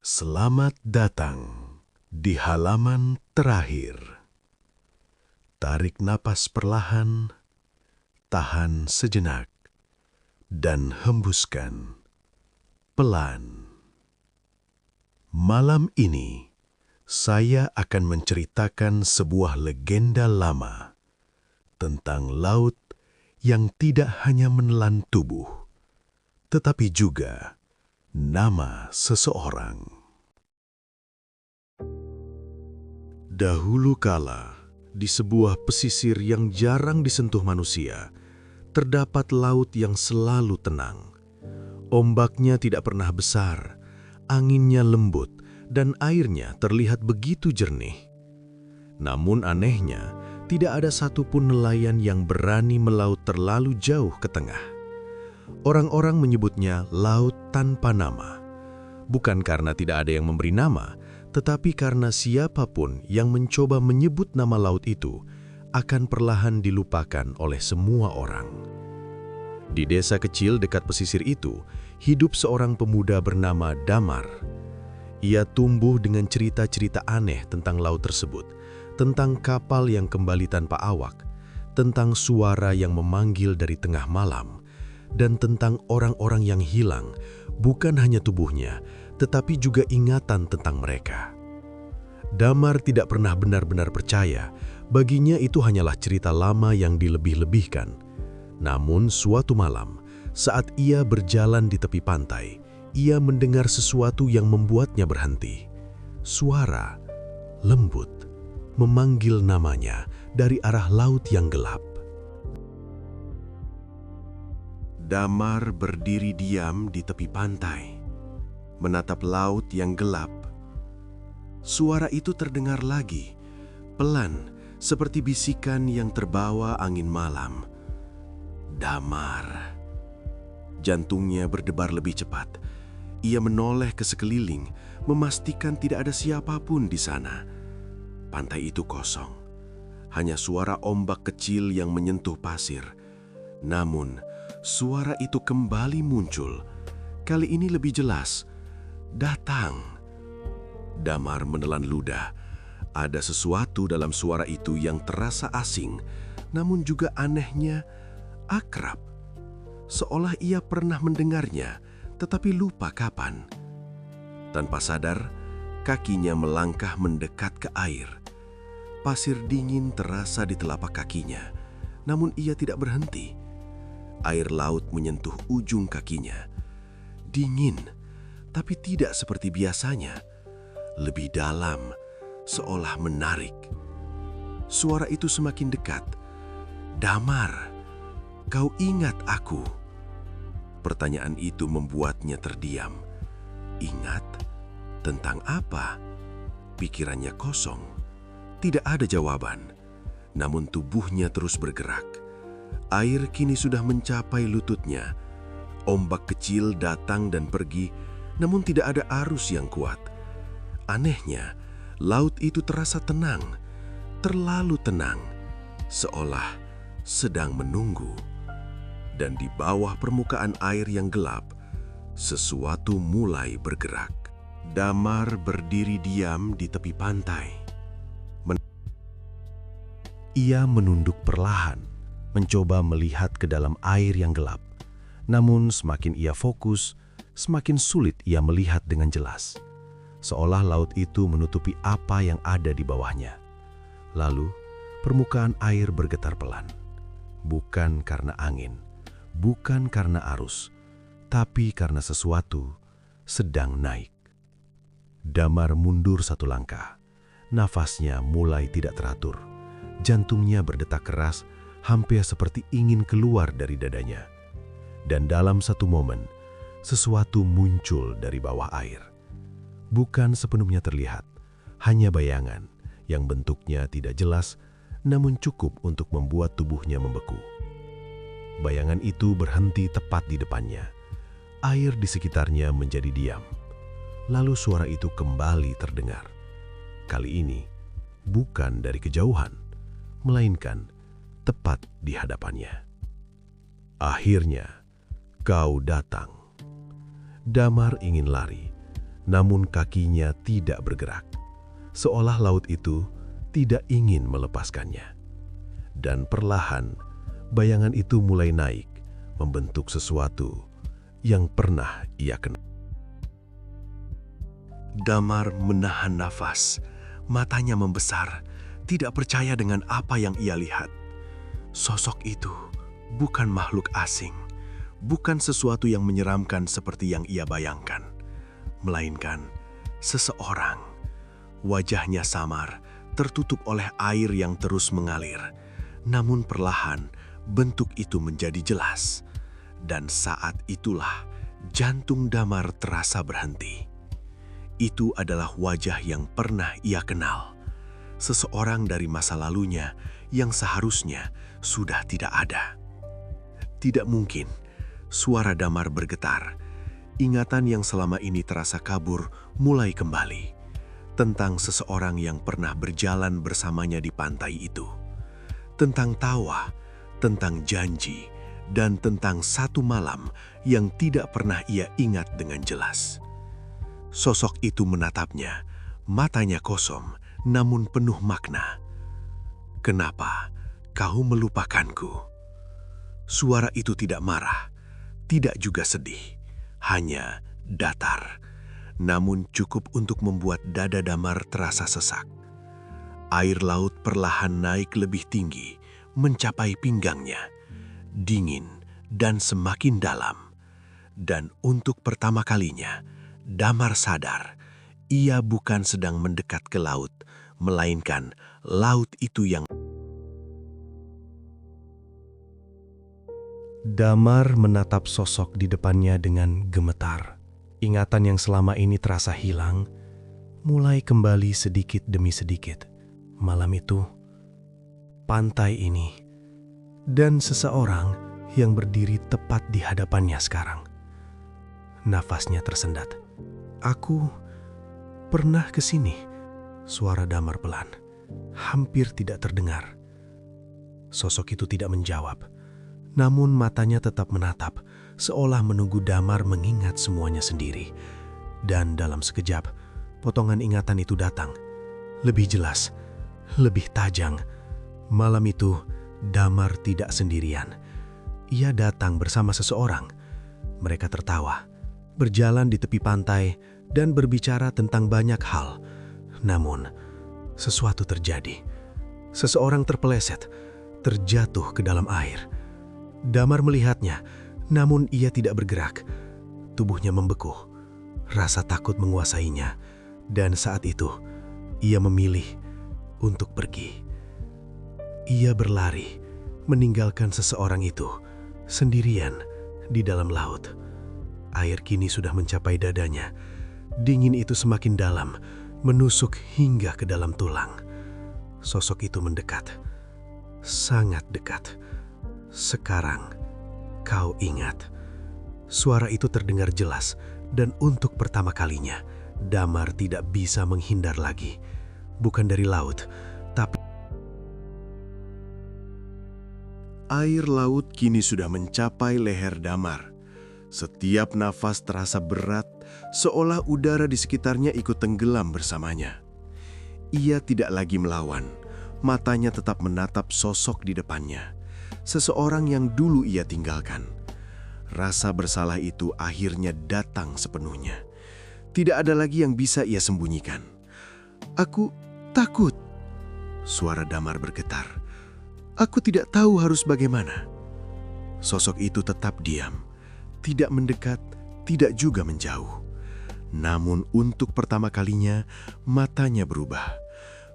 Selamat datang di halaman terakhir. Tarik napas perlahan, tahan sejenak, dan hembuskan pelan. Malam ini, saya akan menceritakan sebuah legenda lama tentang laut yang tidak hanya menelan tubuh, tetapi juga nama seseorang. Dahulu kala, di sebuah pesisir yang jarang disentuh manusia, terdapat laut yang selalu tenang. Ombaknya tidak pernah besar, anginnya lembut, dan airnya terlihat begitu jernih. Namun anehnya, tidak ada satupun nelayan yang berani melaut terlalu jauh ke tengah. Orang-orang menyebutnya laut tanpa nama. Bukan karena tidak ada yang memberi nama, tetapi karena siapapun yang mencoba menyebut nama laut itu akan perlahan dilupakan oleh semua orang. Di desa kecil dekat pesisir itu, hidup seorang pemuda bernama Damar. Ia tumbuh dengan cerita-cerita aneh tentang laut tersebut, tentang kapal yang kembali tanpa awak, tentang suara yang memanggil dari tengah malam, dan tentang orang-orang yang hilang, bukan hanya tubuhnya, tetapi juga ingatan tentang mereka. Damar tidak pernah benar-benar percaya, baginya itu hanyalah cerita lama yang dilebih-lebihkan. Namun suatu malam, saat ia berjalan di tepi pantai, ia mendengar sesuatu yang membuatnya berhenti. Suara lembut memanggil namanya dari arah laut yang gelap. Damar berdiri diam di tepi pantai, menatap laut yang gelap. Suara itu terdengar lagi, pelan, seperti bisikan yang terbawa angin malam. Damar. Jantungnya berdebar lebih cepat. Ia menoleh ke sekeliling, memastikan tidak ada siapapun di sana. Pantai itu kosong. Hanya suara ombak kecil yang menyentuh pasir. Namun, suara itu kembali muncul. Kali ini lebih jelas. Datang. Damar menelan ludah. Ada sesuatu dalam suara itu yang terasa asing, namun juga anehnya akrab. Seolah ia pernah mendengarnya, tetapi lupa kapan. Tanpa sadar, kakinya melangkah mendekat ke air. Pasir dingin terasa di telapak kakinya, namun ia tidak berhenti. Air laut menyentuh ujung kakinya. Dingin, tapi tidak seperti biasanya. Lebih dalam, seolah menarik. Suara itu semakin dekat. Damar, kau ingat aku? Pertanyaan itu membuatnya terdiam. Ingat? Tentang apa? Pikirannya kosong. Tidak ada jawaban. Namun tubuhnya terus bergerak. Air kini sudah mencapai lututnya. Ombak kecil datang dan pergi, namun tidak ada arus yang kuat. Anehnya, laut itu terasa tenang, terlalu tenang, seolah sedang menunggu. Dan di bawah permukaan air yang gelap, sesuatu mulai bergerak. Damar berdiri diam di tepi pantai. Ia menunduk perlahan, mencoba melihat ke dalam air yang gelap. Namun semakin ia fokus, semakin sulit ia melihat dengan jelas. Seolah laut itu menutupi apa yang ada di bawahnya. Lalu, permukaan air bergetar pelan. Bukan karena angin, bukan karena arus, tapi karena sesuatu sedang naik. Damar mundur satu langkah. Nafasnya mulai tidak teratur. Jantungnya berdetak keras, hampir seperti ingin keluar dari dadanya. Dan dalam satu momen, sesuatu muncul dari bawah air. Bukan sepenuhnya terlihat, hanya bayangan yang bentuknya tidak jelas, namun cukup untuk membuat tubuhnya membeku. Bayangan itu berhenti tepat di depannya. Air di sekitarnya menjadi diam. Lalu suara itu kembali terdengar. Kali ini, bukan dari kejauhan, melainkan tepat di hadapannya. Akhirnya, kau datang. Damar ingin lari, namun kakinya tidak bergerak, seolah laut itu tidak ingin melepaskannya. Dan perlahan, bayangan itu mulai naik, membentuk sesuatu yang pernah ia kenal. Damar menahan nafas, matanya membesar, tidak percaya dengan apa yang ia lihat. Sosok itu bukan makhluk asing, bukan sesuatu yang menyeramkan seperti yang ia bayangkan, melainkan seseorang. Wajahnya samar, tertutup oleh air yang terus mengalir. Namun perlahan, bentuk itu menjadi jelas. Dan saat itulah, jantung Damar terasa berhenti. Itu adalah wajah yang pernah ia kenal. Seseorang dari masa lalunya yang seharusnya sudah tidak ada. Tidak mungkin, suara Damar bergetar. Ingatan yang selama ini terasa kabur mulai kembali. Tentang seseorang yang pernah berjalan bersamanya di pantai itu. Tentang tawa, tentang janji, dan tentang satu malam yang tidak pernah ia ingat dengan jelas. Sosok itu menatapnya, matanya kosong, namun penuh makna. "Kenapa kau melupakanku?" Suara itu tidak marah, tidak juga sedih, hanya datar. Namun cukup untuk membuat dada Damar terasa sesak. Air laut perlahan naik lebih tinggi, mencapai pinggangnya, dingin dan semakin dalam. Dan untuk pertama kalinya, Damar sadar, ia bukan sedang mendekat ke laut, melainkan laut itu yang... Damar menatap sosok di depannya dengan gemetar. Ingatan yang selama ini terasa hilang, mulai kembali sedikit demi sedikit. Malam itu, pantai ini, dan seseorang yang berdiri tepat di hadapannya sekarang. Nafasnya tersendat. "Aku pernah ke sini," suara Damar pelan, hampir tidak terdengar. Sosok itu tidak menjawab, namun matanya tetap menatap, seolah menunggu Damar mengingat semuanya sendiri. Dan dalam sekejap, potongan ingatan itu datang. Lebih jelas, lebih tajam. Malam itu, Damar tidak sendirian. Ia datang bersama seseorang. Mereka tertawa, berjalan di tepi pantai, dan berbicara tentang banyak hal. Namun, sesuatu terjadi. Seseorang terpeleset, terjatuh ke dalam air. Damar melihatnya, namun ia tidak bergerak. Tubuhnya membeku, rasa takut menguasainya, dan saat itu ia memilih untuk pergi. Ia berlari, meninggalkan seseorang itu sendirian di dalam laut. Air kini sudah mencapai dadanya. Dingin itu semakin dalam, menusuk hingga ke dalam tulang. Sosok itu mendekat, sangat dekat. "Sekarang kau ingat." Suara itu terdengar jelas, dan untuk pertama kalinya, Damar tidak bisa menghindar lagi. Bukan dari laut, tapi... Air laut kini sudah mencapai leher Damar. Setiap nafas terasa berat, seolah udara di sekitarnya ikut tenggelam bersamanya. Ia tidak lagi melawan, matanya tetap menatap sosok di depannya. Seseorang yang dulu ia tinggalkan. Rasa bersalah itu akhirnya datang sepenuhnya. Tidak ada lagi yang bisa ia sembunyikan. "Aku takut." Suara Damar bergetar. "Aku tidak tahu harus bagaimana." Sosok itu tetap diam, tidak mendekat, tidak juga menjauh. Namun untuk pertama kalinya, matanya berubah.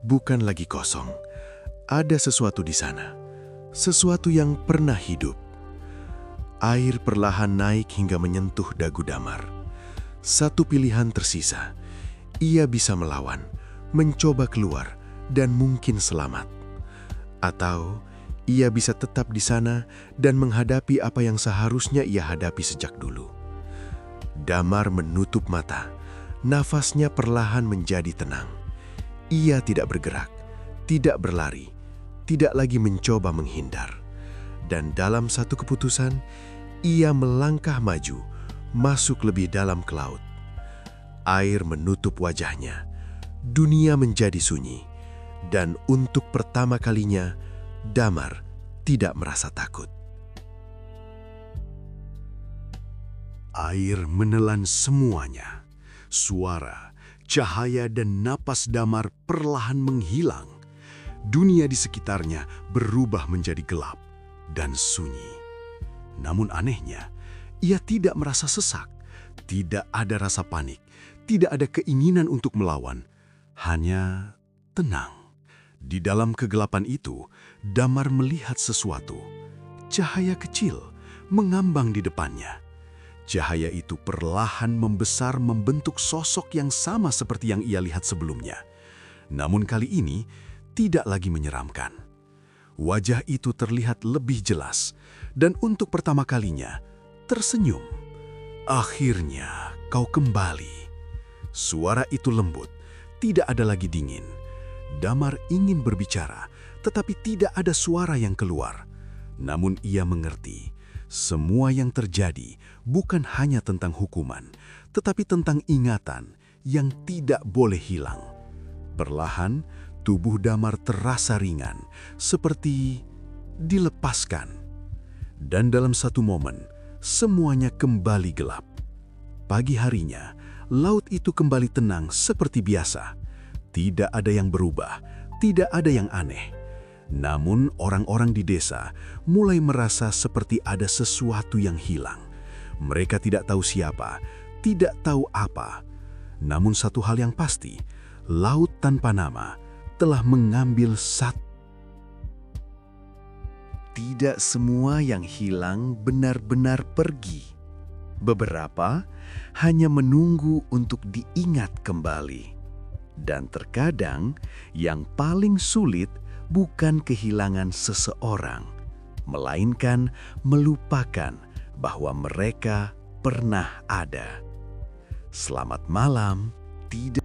Bukan lagi kosong. Ada sesuatu di sana. Sesuatu yang pernah hidup. Air perlahan naik hingga menyentuh dagu Damar. Satu pilihan tersisa. Ia bisa melawan, mencoba keluar, dan mungkin selamat. Atau ia bisa tetap di sana dan menghadapi apa yang seharusnya ia hadapi sejak dulu. Damar menutup mata. Nafasnya perlahan menjadi tenang. Ia tidak bergerak, tidak berlari, tidak lagi mencoba menghindar. Dan dalam satu keputusan, ia melangkah maju, masuk lebih dalam ke laut. Air menutup wajahnya. Dunia menjadi sunyi. Dan untuk pertama kalinya, Damar tidak merasa takut. Air menelan semuanya. Suara, cahaya, dan napas Damar perlahan menghilang. Dunia di sekitarnya berubah menjadi gelap dan sunyi. Namun anehnya, ia tidak merasa sesak. Tidak ada rasa panik. Tidak ada keinginan untuk melawan. Hanya tenang. Di dalam kegelapan itu, Damar melihat sesuatu. Cahaya kecil mengambang di depannya. Cahaya itu perlahan membesar membentuk sosok yang sama seperti yang ia lihat sebelumnya. Namun kali ini tidak lagi menyeramkan. Wajah itu terlihat lebih jelas dan untuk pertama kalinya tersenyum. "Akhirnya kau kembali." Suara itu lembut, tidak ada lagi dingin. Damar ingin berbicara, tetapi tidak ada suara yang keluar. Namun ia mengerti, semua yang terjadi bukan hanya tentang hukuman, tetapi tentang ingatan yang tidak boleh hilang. Perlahan, tubuh Damar terasa ringan, seperti dilepaskan. Dan dalam satu momen, semuanya kembali gelap. Pagi harinya, laut itu kembali tenang seperti biasa. Tidak ada yang berubah, tidak ada yang aneh. Namun orang-orang di desa mulai merasa seperti ada sesuatu yang hilang. Mereka tidak tahu siapa, tidak tahu apa. Namun satu hal yang pasti, laut tanpa nama telah mengambil satu. Tidak semua yang hilang benar-benar pergi. Beberapa hanya menunggu untuk diingat kembali. Dan terkadang yang paling sulit bukan kehilangan seseorang, melainkan melupakan bahwa mereka pernah ada. Selamat malam, tidak